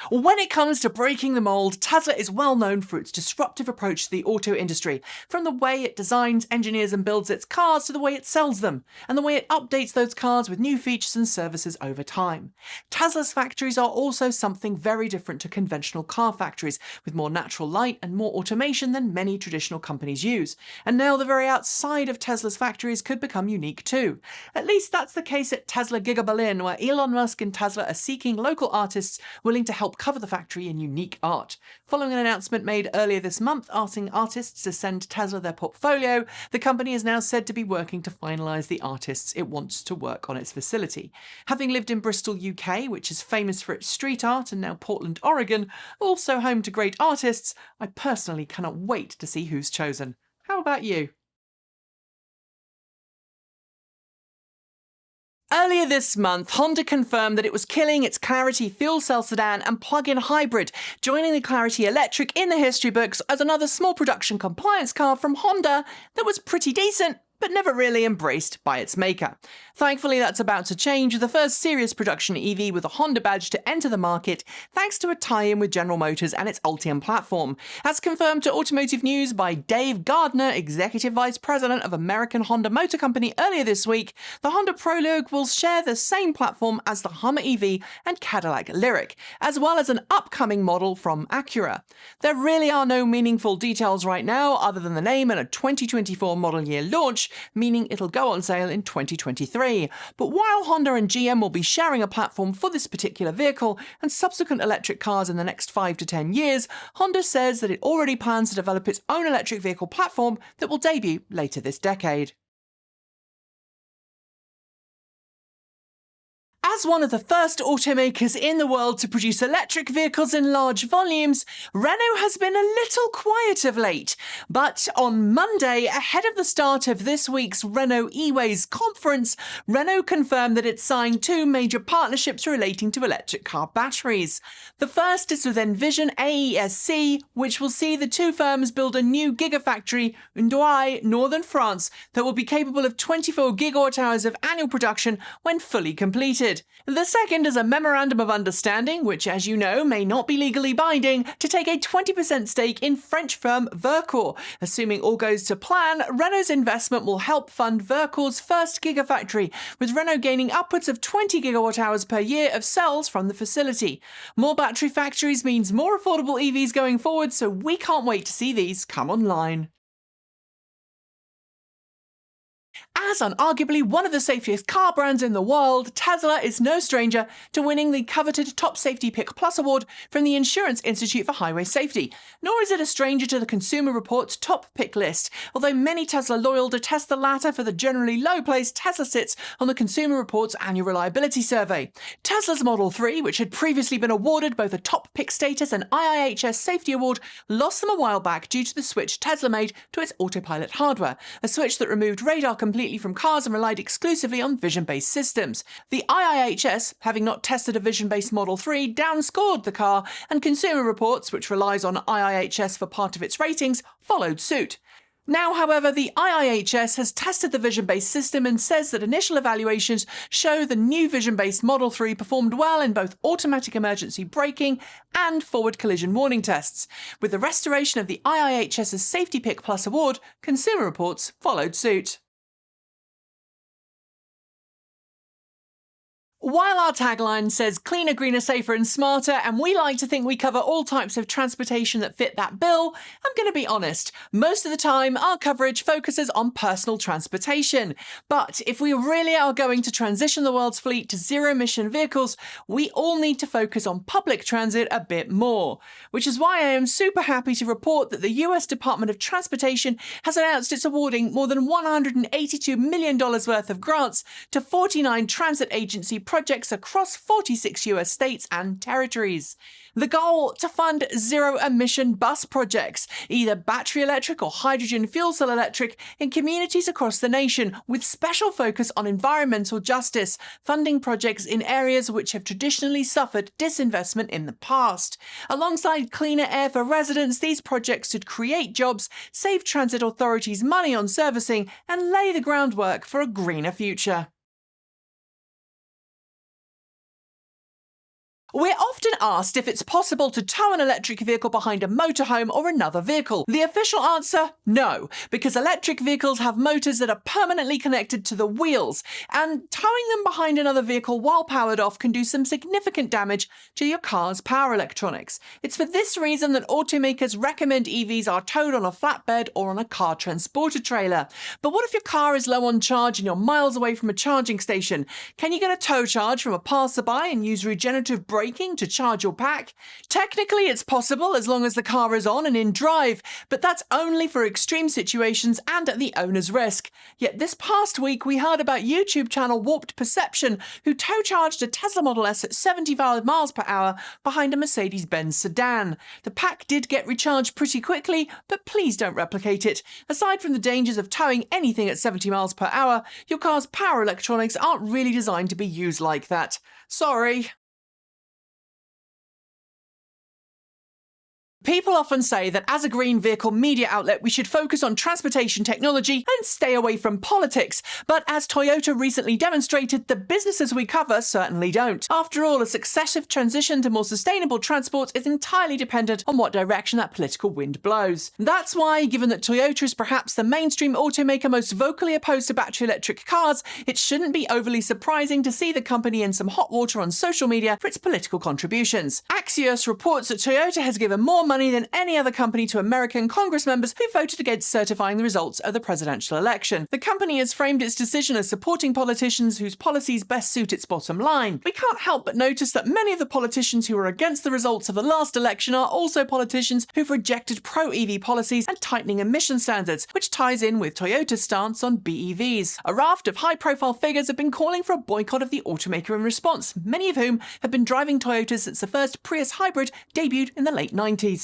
When it comes to breaking the mold, Tesla is well known for its disruptive approach to the auto industry, from the way it designs, engineers and builds its cars to the way it sells them, and the way it updates those cars with new features and services over time. Tesla's factories are also something very different to conventional car factories, with more natural light and more automation than many traditional companies use. And now the very outside of Tesla's factories could become unique too. At least that's the case at Tesla Giga Berlin, where Elon Musk and Tesla are seeking local artists willing to help cover the factory in unique art. Following an announcement made earlier this month asking artists to send Tesla their portfolio, the company is now said to be working to finalise the artists it wants to work on its facility. Having lived in Bristol, UK, which is famous for its street art, and now Portland, Oregon, also home to great artists, I personally cannot wait to see who's chosen. How about you? Earlier this month, Honda confirmed that it was killing its Clarity fuel cell sedan and plug-in hybrid, joining the Clarity Electric in the history books as another small production compliance car from Honda that was pretty decent, but never really embraced by its maker. Thankfully, that's about to change, with the first serious production EV with a Honda badge to enter the market, thanks to a tie-in with General Motors and its Ultium platform. As confirmed to Automotive News by Dave Gardner, Executive Vice President of American Honda Motor Company earlier this week, the Honda ProLook will share the same platform as the Hummer EV and Cadillac Lyriq, as well as an upcoming model from Acura. There really are no meaningful details right now, other than the name and a 2024 model year launch, meaning it'll go on sale in 2023. But while Honda and GM will be sharing a platform for this particular vehicle and subsequent electric cars in the next 5 to 10 years, Honda says that it already plans to develop its own electric vehicle platform that will debut later this decade. As one of the first automakers in the world to produce electric vehicles in large volumes, Renault has been a little quiet of late. But on Monday, ahead of the start of this week's Renault E-Ways conference, Renault confirmed that it signed 2 major partnerships relating to electric car batteries. The first is with Envision AESC, which will see the 2 firms build a new gigafactory in Douai, northern France, that will be capable of 24 gigawatt-hours of annual production when fully completed. The second is a memorandum of understanding, which, as you know, may not be legally binding, to take a 20% stake in French firm Verkor. Assuming all goes to plan, Renault's investment will help fund Verkor's first gigafactory, with Renault gaining upwards of 20 gigawatt-hours per year of cells from the facility. More battery factories means more affordable EVs going forward, so we can't wait to see these come online. As unarguably one of the safest car brands in the world, Tesla is no stranger to winning the coveted Top Safety Pick Plus award from the Insurance Institute for Highway Safety. Nor is it a stranger to the Consumer Report's top pick list, although many Tesla loyal detest the latter for the generally low place Tesla sits on the Consumer Report's annual reliability survey. Tesla's Model 3, which had previously been awarded both a top pick status and IIHS safety award, lost them a while back due to the switch Tesla made to its autopilot hardware, a switch that removed radar completely from cars and relied exclusively on vision-based systems. The IIHS, having not tested a vision-based Model 3, downscored the car, and Consumer Reports, which relies on IIHS for part of its ratings, followed suit. Now, however, the IIHS has tested the vision-based system and says that initial evaluations show the new vision-based Model 3 performed well in both automatic emergency braking and forward collision warning tests. With the restoration of the IIHS's Safety Pick Plus award, Consumer Reports followed suit. While our tagline says cleaner, greener, safer and smarter, and we like to think we cover all types of transportation that fit that bill, I'm going to be honest, most of the time our coverage focuses on personal transportation. But if we really are going to transition the world's fleet to zero-emission vehicles, we all need to focus on public transit a bit more. Which is why I am super happy to report that the US Department of Transportation has announced it's awarding more than $182 million worth of grants to 49 transit agency projects across 46 US states and territories. The goal: to fund zero-emission bus projects, either battery electric or hydrogen fuel cell electric, in communities across the nation, with special focus on environmental justice, funding projects in areas which have traditionally suffered disinvestment in the past. Alongside cleaner air for residents, these projects should create jobs, save transit authorities money on servicing, and lay the groundwork for a greener future. We're often asked if it's possible to tow an electric vehicle behind a motorhome or another vehicle. The official answer, no, because electric vehicles have motors that are permanently connected to the wheels, and towing them behind another vehicle while powered off can do some significant damage to your car's power electronics. It's for this reason that automakers recommend EVs are towed on a flatbed or on a car transporter trailer. But what if your car is low on charge and you're miles away from a charging station? Can you get a tow charge from a passerby and use regenerative braking to charge your pack? Technically, it's possible as long as the car is on and in drive, but that's only for extreme situations and at the owner's risk. Yet this past week, we heard about YouTube channel Warped Perception, who tow charged a Tesla Model S at 75 miles per hour behind a Mercedes-Benz sedan. The pack did get recharged pretty quickly, but please don't replicate it. Aside from the dangers of towing anything at 70 miles per hour, your car's power electronics aren't really designed to be used like that. Sorry. People often say that as a green vehicle media outlet, we should focus on transportation technology and stay away from politics. But as Toyota recently demonstrated, the businesses we cover certainly don't. After all, a successive transition to more sustainable transport is entirely dependent on what direction that political wind blows. That's why, given that Toyota is perhaps the mainstream automaker most vocally opposed to battery electric cars, it shouldn't be overly surprising to see the company in some hot water on social media for its political contributions. Axios reports that Toyota has given more money than any other company to American Congress members who voted against certifying the results of the presidential election. The company has framed its decision as supporting politicians whose policies best suit its bottom line. We can't help but notice that many of the politicians who were against the results of the last election are also politicians who've rejected pro-EV policies and tightening emission standards, which ties in with Toyota's stance on BEVs. A raft of high-profile figures have been calling for a boycott of the automaker in response, many of whom have been driving Toyotas since the first Prius hybrid debuted in the late 90s.